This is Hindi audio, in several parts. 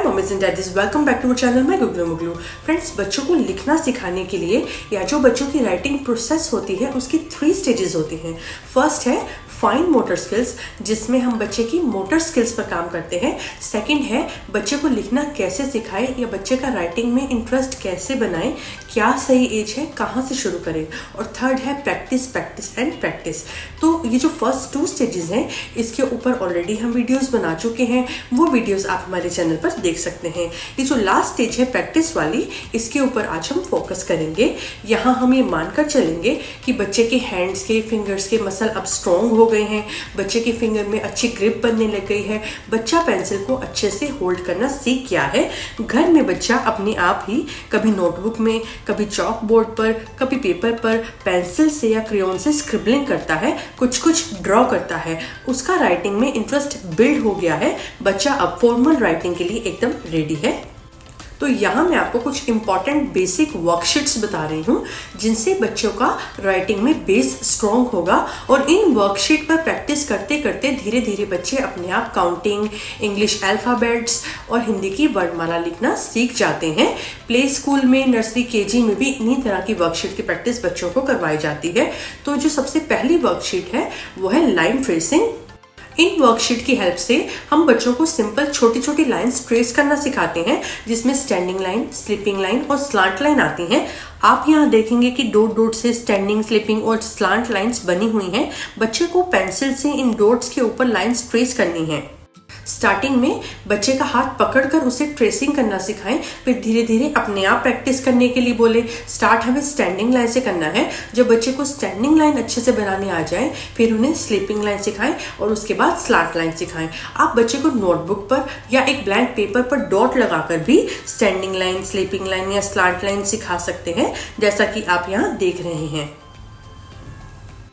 Hi mummies and daddies, welcome back to our channel. मैं गुगलू मुगलू। फ्रेंड्स, बच्चों को लिखना सिखाने के लिए या जो बच्चों की राइटिंग प्रोसेस होती है उसकी 3 स्टेजेस होती हैं। फर्स्ट है फाइन मोटर स्किल्स, जिसमें हम बच्चे की मोटर स्किल्स पर काम करते हैं। सेकंड है बच्चे को लिखना कैसे सिखाएं या बच्चे का राइटिंग में इंटरेस्ट कैसे बनाएं, क्या सही एज है, कहाँ से शुरू करें। और थर्ड है प्रैक्टिस प्रैक्टिस एंड प्रैक्टिस। तो ये जो फर्स्ट 2 स्टेजेस हैं इसके ऊपर ऑलरेडी हम वीडियोस बना चुके हैं, वो वीडियोस आप हमारे चैनल पर देख सकते हैं। ये जो लास्ट स्टेज है प्रैक्टिस वाली, इसके ऊपर आज हम फोकस करेंगे। यहाँ हम ये मानकर चलेंगे कि बच्चे के हैंड्स के फिंगर्स के मसल अब स्ट्रॉन्ग हो गए हैं, बच्चे के फिंगर में अच्छी ग्रिप बनने लग गई है, बच्चा पेंसिल को अच्छे से होल्ड करना सीख गया है। घर में बच्चा अपने आप ही कभी नोटबुक में, कभी चॉक बोर्ड पर, कभी पेपर पर पेंसिल से या क्रेयॉन से स्क्रिबलिंग करता है, कुछ ड्रॉ करता है। उसका राइटिंग में इंटरेस्ट बिल्ड हो गया है। बच्चा अब फॉर्मल राइटिंग के लिए एकदम रेडी है। तो यहाँ मैं आपको कुछ इंपॉर्टेंट बेसिक वर्कशीट्स बता रही हूँ जिनसे बच्चों का राइटिंग में बेस स्ट्रॉन्ग होगा। और इन वर्कशीट पर प्रैक्टिस करते करते धीरे धीरे बच्चे अपने आप काउंटिंग, इंग्लिश अल्फ़ाबेट्स और हिंदी की वर्णमाला लिखना सीख जाते हैं। प्ले स्कूल में, नर्सरी, केजी में भी इन्हीं तरह की वर्कशीट की प्रैक्टिस बच्चों को करवाई जाती है। तो जो सबसे पहली वर्कशीट है वो है लाइन ट्रेसिंग। इन वर्कशीट की हेल्प से हम बच्चों को सिंपल छोटी छोटी लाइंस ट्रेस करना सिखाते हैं, जिसमें स्टैंडिंग लाइन, स्लिपिंग लाइन और स्लांट लाइन आती हैं। आप यहाँ देखेंगे कि डॉट डॉट से स्टैंडिंग, स्लिपिंग और स्लांट लाइंस बनी हुई हैं। बच्चे को पेंसिल से इन डॉट्स के ऊपर लाइंस ट्रेस करनी है। स्टार्टिंग में बच्चे का हाथ पकड़कर उसे ट्रेसिंग करना सिखाएं, फिर धीरे धीरे अपने आप प्रैक्टिस करने के लिए बोले। स्टार्ट हमें स्टैंडिंग लाइन से करना है। जब बच्चे को स्टैंडिंग लाइन अच्छे से बनाने आ जाए फिर उन्हें स्लीपिंग लाइन सिखाएं और उसके बाद स्लांट लाइन सिखाएं। आप बच्चे को नोटबुक पर या एक ब्लैंक पेपर पर डॉट लगाकर भी स्टैंडिंग लाइन, स्लीपिंग लाइन या स्लांट लाइन सिखा सकते हैं, जैसा कि आप यहाँ देख रहे हैं।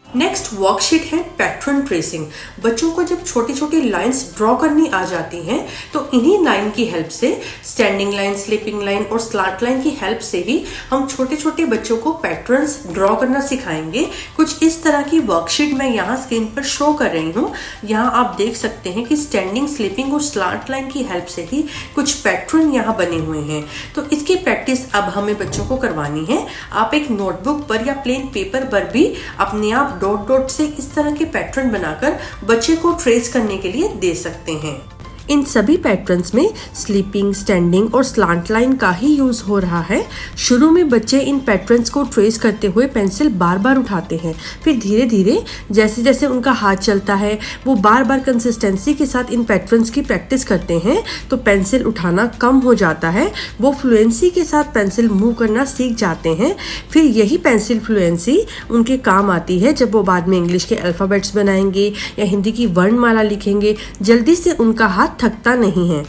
नेक्स्ट वर्कशीट है पैटर्न ट्रेसिंग। बच्चों को जब छोटी छोटी लाइंस ड्रॉ करनी आ जाती हैं तो इन्हीं लाइन की हेल्प से, स्टैंडिंग लाइन, स्लीपिंग लाइन और स्लांट लाइन की हेल्प से ही हम छोटे छोटे बच्चों को पैटर्न्स ड्रॉ करना सिखाएंगे। कुछ इस तरह की वर्कशीट मैं यहाँ स्क्रीन पर शो कर रही हूँ। यहाँ आप देख सकते हैं कि स्टैंडिंग, स्लीपिंग और स्लांट लाइन की हेल्प से ही कुछ पैटर्न यहाँ बने हुए हैं। तो इसकी प्रैक्टिस अब हमें बच्चों को करवानी है। आप एक नोटबुक पर या प्लेन पेपर पर भी अपने आप डॉट डॉट से इस तरह के पैटर्न बनाकर बच्चे को ट्रेस करने के लिए दे सकते हैं। इन सभी पैटर्न्स में स्लीपिंग, स्टैंडिंग और स्लांट लाइन का ही यूज हो रहा है। शुरू में बच्चे इन पैटर्न्स को ट्रेस करते हुए पेंसिल बार बार उठाते हैं, फिर धीरे धीरे जैसे जैसे उनका हाथ चलता है वो बार बार कंसिस्टेंसी के साथ इन पैटर्न्स की प्रैक्टिस करते हैं तो पेंसिल उठाना कम हो जाता है। वो फ्लुएंसी के साथ पेंसिल मूव करना सीख जाते हैं। फिर यही पेंसिल फ्लुएंसी उनके काम आती है जब वो बाद में इंग्लिश के अल्फ़ाबेट्स बनाएंगे या हिंदी की वर्णमाला लिखेंगे। जल्दी से उनका हाथ थकता नहीं है।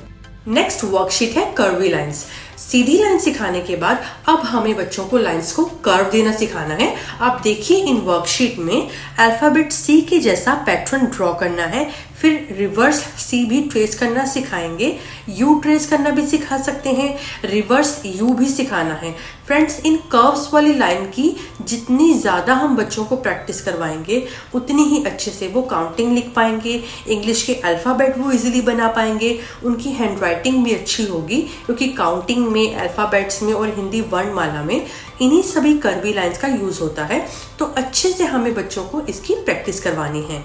नेक्स्ट वर्कशीट है कर्वी लाइंस। सीधी लाइन सिखाने के बाद अब हमें बच्चों को लाइंस को कर्व देना सिखाना है। आप देखिए इन वर्कशीट में अल्फाबेट सी के जैसा पैटर्न ड्रॉ करना है, फिर रिवर्स सी भी ट्रेस करना सिखाएंगे, यू ट्रेस करना भी सिखा सकते हैं, रिवर्स यू भी सिखाना है। फ्रेंड्स, इन कर्व्स वाली लाइन की जितनी ज़्यादा हम बच्चों को प्रैक्टिस करवाएंगे उतनी ही अच्छे से वो काउंटिंग लिख पाएंगे, इंग्लिश के अल्फ़ाबेट वो इजीली बना पाएंगे, उनकी हैंड राइटिंग भी अच्छी होगी, क्योंकि काउंटिंग में, अल्फ़ाबेट्स में और हिंदी वर्णमाला में इन्हीं सभी कर्वी लाइंस का यूज़ होता है। तो अच्छे से हमें बच्चों को इसकी प्रैक्टिस करवानी है।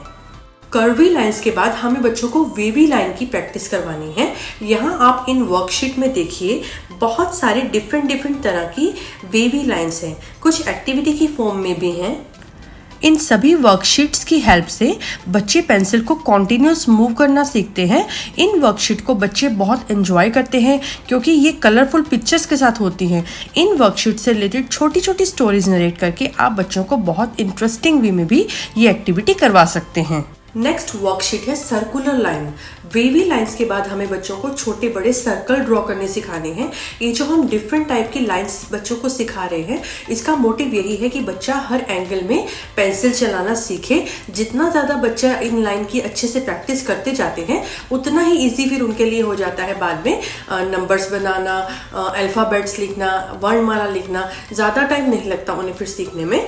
कर्वी लाइंस के बाद हमें बच्चों को वेवी लाइन की प्रैक्टिस करवानी है। यहाँ आप इन वर्कशीट में देखिए बहुत सारे डिफरेंट तरह की वेवी लाइंस हैं, कुछ एक्टिविटी की फॉर्म में भी हैं। इन सभी वर्कशीट्स की हेल्प से बच्चे पेंसिल को कॉन्टिन्यूस मूव करना सीखते हैं। इन वर्कशीट को बच्चे बहुत एंजॉय करते हैं क्योंकि ये कलरफुल पिक्चर्स के साथ होती हैं। इन वर्कशीट से रिलेटेड छोटी छोटी स्टोरीज नरेट करके आप बच्चों को बहुत इंटरेस्टिंग वे में भी ये एक्टिविटी करवा सकते हैं। नेक्स्ट वर्कशीट है सर्कुलर लाइन। वेवी लाइंस के बाद हमें बच्चों को छोटे बड़े सर्कल ड्रॉ करने सिखाने हैं। ये जो हम डिफरेंट टाइप की लाइंस बच्चों को सिखा रहे हैं, इसका मोटिव यही है कि बच्चा हर एंगल में पेंसिल चलाना सीखे। जितना ज़्यादा बच्चा इन लाइन की अच्छे से प्रैक्टिस करते जाते हैं उतना ही ईजी फिर उनके लिए हो जाता है बाद में नंबर्स बनाना, अल्फ़ाबेट्स लिखना, वर्णमाला लिखना। ज़्यादा टाइम नहीं लगता उन्हें फिर सीखने में।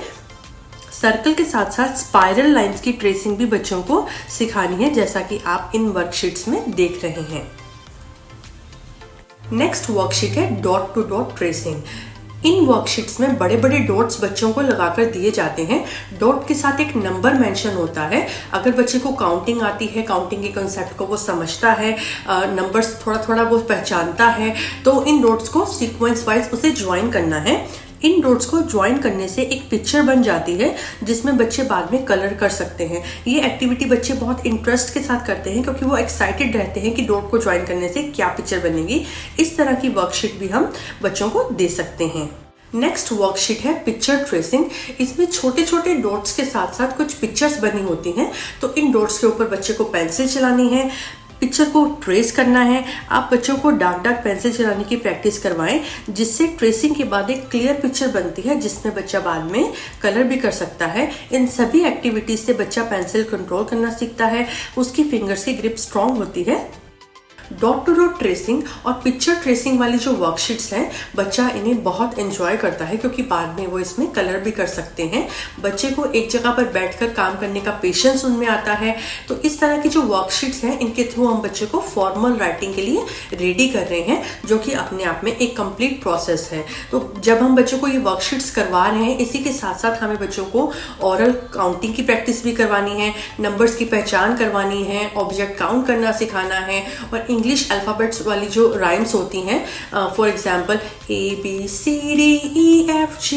सर्कल के साथ साथ स्पाइरल लाइंस की ट्रेसिंग भी बच्चों को सिखानी है, जैसा कि आप इन वर्कशीट्स में देख रहे हैं। नेक्स्ट वर्कशीट है dot to dot tracing. In worksheets में बड़े बड़े डॉट्स बच्चों को लगाकर दिए जाते हैं। डॉट के साथ एक नंबर मेंशन होता है। अगर बच्चे को काउंटिंग आती है, काउंटिंग के कंसेप्ट को वो समझता है, नंबर्स थोड़ा थोड़ा वो पहचानता है, तो इन डॉट्स को सीक्वेंस वाइज उसे ज्वाइन करना है। इन डॉट्स को ज्वाइन करने से एक पिक्चर बन जाती है जिसमें बच्चे बाद में कलर कर सकते हैं। ये एक्टिविटी बच्चे बहुत इंटरेस्ट के साथ करते हैं क्योंकि वो एक्साइटेड रहते हैं कि डॉट को ज्वाइन करने से क्या पिक्चर बनेगी। इस तरह की वर्कशीट भी हम बच्चों को दे सकते हैं। नेक्स्ट वर्कशीट है पिक्चर ट्रेसिंग। इसमें छोटे छोटे डॉट्स के साथ साथ कुछ पिक्चर्स बनी होती हैं। तो इन डॉट्स के ऊपर बच्चे को पेंसिल चलानी है, पिक्चर को ट्रेस करना है। आप बच्चों को डार्क डार्क पेंसिल चलाने की प्रैक्टिस करवाएं, जिससे ट्रेसिंग के बाद एक क्लियर पिक्चर बनती है जिसमें बच्चा बाद में कलर भी कर सकता है। इन सभी एक्टिविटीज से बच्चा पेंसिल कंट्रोल करना सीखता है, उसकी फिंगर्स की ग्रिप स्ट्रांग होती है। डॉट टू डॉट ट्रेसिंग और पिक्चर ट्रेसिंग वाली जो वर्कशीट्स हैं, बच्चा इन्हें बहुत एंजॉय करता है क्योंकि बाद में वो इसमें कलर भी कर सकते हैं। बच्चे को एक जगह पर बैठकर काम करने का पेशेंस उनमें आता है। तो इस तरह की जो वर्कशीट्स हैं, इनके थ्रू हम बच्चे को फॉर्मल राइटिंग के लिए रेडी कर रहे हैं, जो कि अपने आप में एक कंप्लीट प्रोसेस है। तो जब हम बच्चों को ये वर्कशीट्स करवा रहे हैं, इसी के साथ साथ हमें बच्चों को ऑरल काउंटिंग की प्रैक्टिस भी करवानी है, नंबर्स की पहचान करवानी है, ऑब्जेक्ट काउंट करना सिखाना है और इंग्लिश अल्फ़ाबेट्स वाली जो राइम्स होती हैं, फॉर एग्जांपल ABCDEFG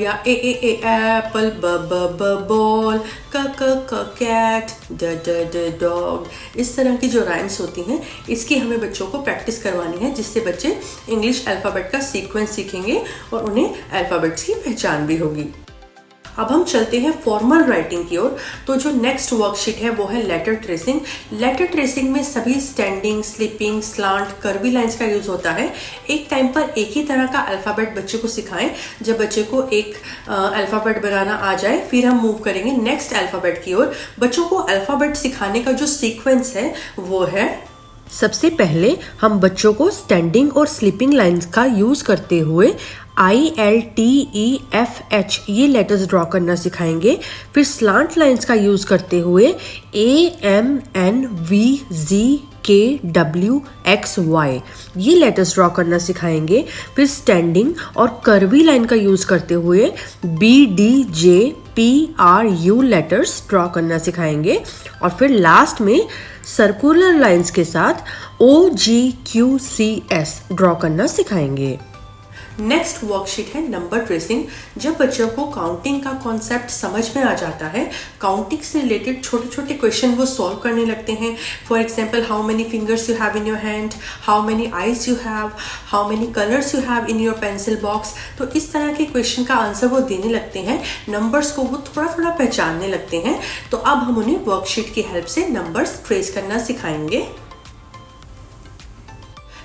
या A एप्पल, B बॉल, क कैट, ड डॉग, इस तरह की जो राइम्स होती हैं, इसकी हमें बच्चों को प्रैक्टिस करवानी है, जिससे बच्चे इंग्लिश अल्फ़ाबेट का सीक्वेंस सीखेंगे और उन्हें अल्फ़ाबेट्स की पहचान भी होगी। अब हम चलते हैं फॉर्मल राइटिंग की ओर। तो जो नेक्स्ट वर्कशीट है वो है लेटर ट्रेसिंग। लेटर ट्रेसिंग में सभी standing, sleeping, slant, curvy lines का यूज होता है। एक टाइम पर एक ही तरह का अल्फाबेट बच्चे को सिखाएं। जब बच्चे को एक अल्फाबेट बनाना आ जाए, फिर हम मूव करेंगे नेक्स्ट अल्फाबेट की ओर। बच्चों को अल्फाबेट सिखाने का जो सीक्वेंस है वो है, सबसे पहले हम बच्चों को स्टैंडिंग और स्लीपिंग लाइंस का यूज करते हुए ILTEFH ये लेटर्स ड्रॉ करना सिखाएंगे। फिर स्लांट लाइंस का यूज करते हुए AMNVZKWXY ये लेटर्स ड्रॉ करना सिखाएंगे। फिर स्टैंडिंग और कर्वी लाइन का यूज करते हुए BDJPRU लेटर्स ड्रॉ करना सिखाएंगे। और फिर लास्ट में सर्कुलर लाइंस के साथ OGQCS ड्रॉ करना सिखाएंगे। नेक्स्ट वर्कशीट है नंबर ट्रेसिंग। जब बच्चों को काउंटिंग का कॉन्सेप्ट समझ में आ जाता है, काउंटिंग से रिलेटेड छोटे छोटे क्वेश्चन वो सॉल्व करने लगते हैं। For example, how many fingers you have in your hand, how many eyes you have, how many colours you have in your pencil box. तो इस तरह के क्वेश्चन का आंसर वो देने लगते हैं। नंबर्स को वो थोड़ा थोड़ा पहचानने लगते हैं। तो अब हम उन्हें वर्कशीट की हेल्प से नंबर्स ट्रेस करना सिखाएंगे।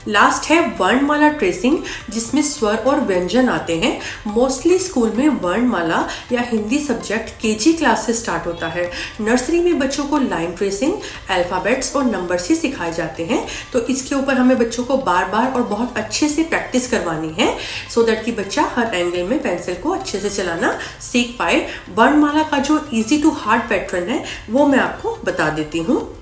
लास्ट है वर्णमाला ट्रेसिंग, जिसमें स्वर और व्यंजन आते हैं। मोस्टली स्कूल में वर्णमाला या हिंदी सब्जेक्ट केजी क्लास से स्टार्ट होता है। नर्सरी में बच्चों को लाइन ट्रेसिंग, अल्फाबेट्स और नंबर्स ही सिखाए जाते हैं। तो इसके ऊपर हमें बच्चों को बार बार और बहुत अच्छे से प्रैक्टिस करवानी है, सो दैट कि बच्चा हर एंगल में पेंसिल को अच्छे से चलाना सीख पाए। वर्णमाला का जो इजी टू हार्ड पैटर्न है वो मैं आपको बता देती हूँ।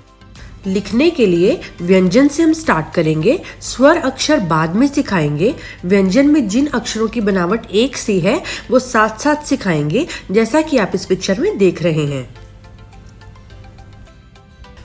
लिखने के लिए व्यंजन से हम स्टार्ट करेंगे, स्वर अक्षर बाद में सिखाएंगे। व्यंजन में जिन अक्षरों की बनावट एक सी है वो साथ साथ सिखाएंगे, जैसा कि आप इस पिक्चर में देख रहे हैं।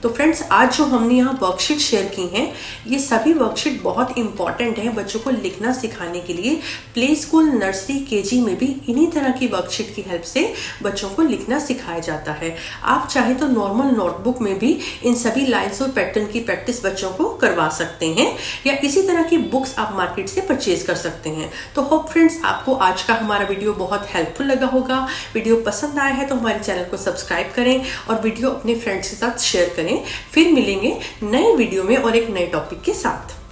तो फ्रेंड्स, आज जो हमने यहाँ वर्कशीट शेयर की हैं, ये सभी वर्कशीट बहुत इंपॉर्टेंट है बच्चों को लिखना सिखाने के लिए। प्ले स्कूल, नर्सरी, केजी में भी इन्हीं तरह की वर्कशीट की हेल्प से बच्चों को लिखना सिखाया जाता है। आप चाहे तो नॉर्मल नोटबुक में भी इन सभी लाइन्स और पैटर्न की प्रैक्टिस बच्चों को करवा सकते हैं, या इसी तरह की बुक्स आप मार्केट से परचेज कर सकते हैं। तो होप फ्रेंड्स, आपको आज का हमारा वीडियो बहुत हेल्पफुल लगा होगा। वीडियो पसंद आया है तो हमारे चैनल को सब्सक्राइब करें और वीडियो अपने फ्रेंड्स के साथ शेयर करें। फिर मिलेंगे नए वीडियो में और एक नए टॉपिक के साथ।